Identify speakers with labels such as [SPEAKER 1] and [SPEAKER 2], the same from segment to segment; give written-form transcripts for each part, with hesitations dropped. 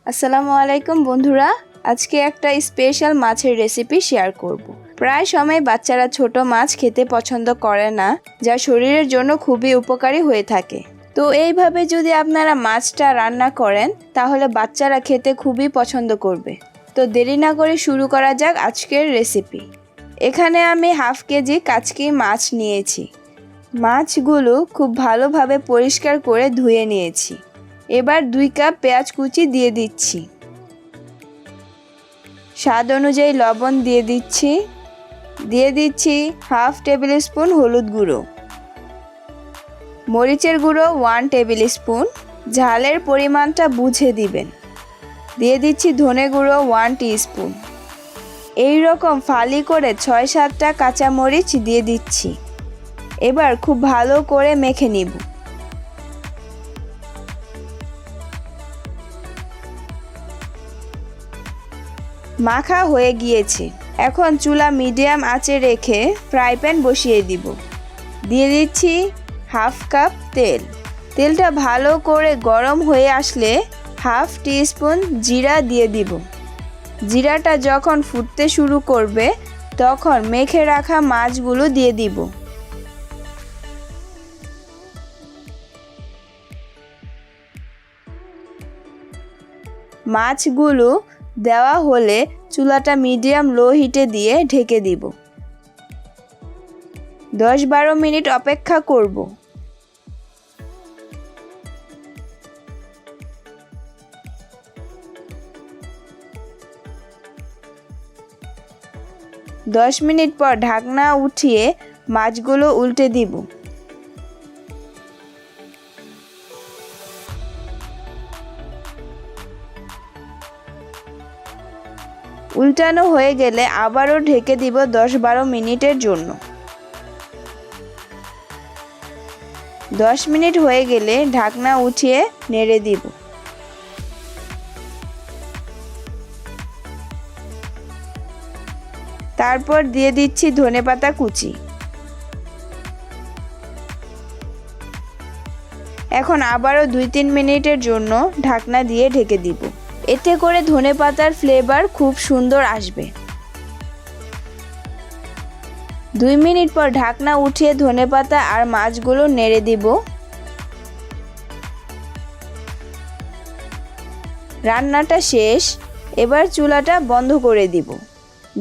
[SPEAKER 1] আসসালামু আলাইকুম বন্ধুরা, আজকে একটা স্পেশাল মাছের রেসিপি শেয়ার করব। প্রায় সময় বাচ্চারা ছোট মাছ খেতে পছন্দ করে না, যা শরীরের জন্য খুবই উপকারী হয়ে থাকে। তো এইভাবে যদি আপনারা মাছটা রান্না করেন তাহলে বাচ্চারা খেতে খুবই পছন্দ করবে। তো দেরি না করে শুরু করা যাক আজকের রেসিপি। এখানে আমি হাফ কেজি কাচকি মাছ নিয়েছি। মাছগুলো খুব ভালোভাবে পরিষ্কার করে ধুয়ে নিয়েছি। এবার 2 কাপ পেঁয়াজ কুচি দিয়ে দিচ্ছি। স্বাদ অনুযায়ী লবণ দিয়ে দিচ্ছি হাফ টেবিল স্পুন হলুদ গুঁড়ো, মরিচের গুঁড়ো 1 টেবিল স্পুন, ঝালের পরিমাণটা বুঝে দিবেন। দিয়ে দিচ্ছি ধনে গুঁড়ো 1 টিস্পুন। এই রকম ফালি করে 6-7টা কাঁচা মরিচ দিয়ে দিচ্ছি। এবার খুব ভালো করে মেখে নিব। মাখা হয়ে গিয়েছে। এখন চুলা মিডিয়াম আঁচে রেখে ফ্রাই প্যান বসিয়ে দিব। দিয়ে দিচ্ছি হাফ কাপ তেল। তেলটা ভালো করে গরম হয়ে আসলে হাফ টিস্পুন জিরা দিয়ে দিব। জিরাটা যখন ফুটতে শুরু করবে তখন মেখে রাখা মাছগুলো দিয়ে দিব। মাছগুলো দেওয়া হলে চুলাটা মিডিয়াম লো হিটে দিয়ে ঢেকে দিব। 10-12 মিনিট অপেক্ষা করব। দশ মিনিট পর ঢাকনা উঠিয়ে মাছগুলো উল্টে দিব। উল্টানো হয়ে গেলে আবারও ঢেকে দিব 10-12 মিনিটের জন্য। 10 মিনিট হয়ে গেলে ঢাকনা উঠিয়ে নেড়ে দিব। তারপর দিয়ে দিচ্ছি ধনেপাতা কুচি। এখন আবারও 2-3 মিনিটের জন্য ঢাকনা দিয়ে ঢেকে দিব। এতে করে ধনেপাতার ফ্লেভার খুব সুন্দর আসবে। 2 মিনিট পর ঢাকনা উঠিয়ে ধনেপাতা আর মাছগুলো নেড়ে দিব। রান্নাটা শেষ। এবার চুলাটা বন্ধ করে দিব।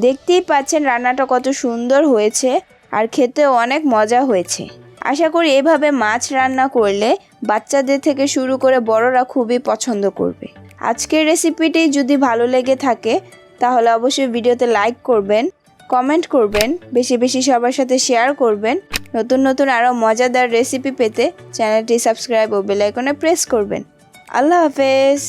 [SPEAKER 1] দেখতেই পাচ্ছেন রান্নাটা কত সুন্দর হয়েছে আর খেতেও অনেক মজা হয়েছে। আশা করি এভাবে মাছ রান্না করলে বাচ্চাদের থেকে শুরু করে বড়রা খুবই পছন্দ করবে। আজকের রেসিপিটি যদি ভালো লেগে থাকে তাহলে অবশ্যই ভিডিওতে লাইক করবেন, কমেন্ট করবেন, বেশি বেশি সবার সাথে শেয়ার করবেন। নতুন নতুন আরও মজাদার রেসিপি পেতে চ্যানেলটি সাবস্ক্রাইব ও বেল আইকনে প্রেস করবেন। আল্লাহ হাফেজ।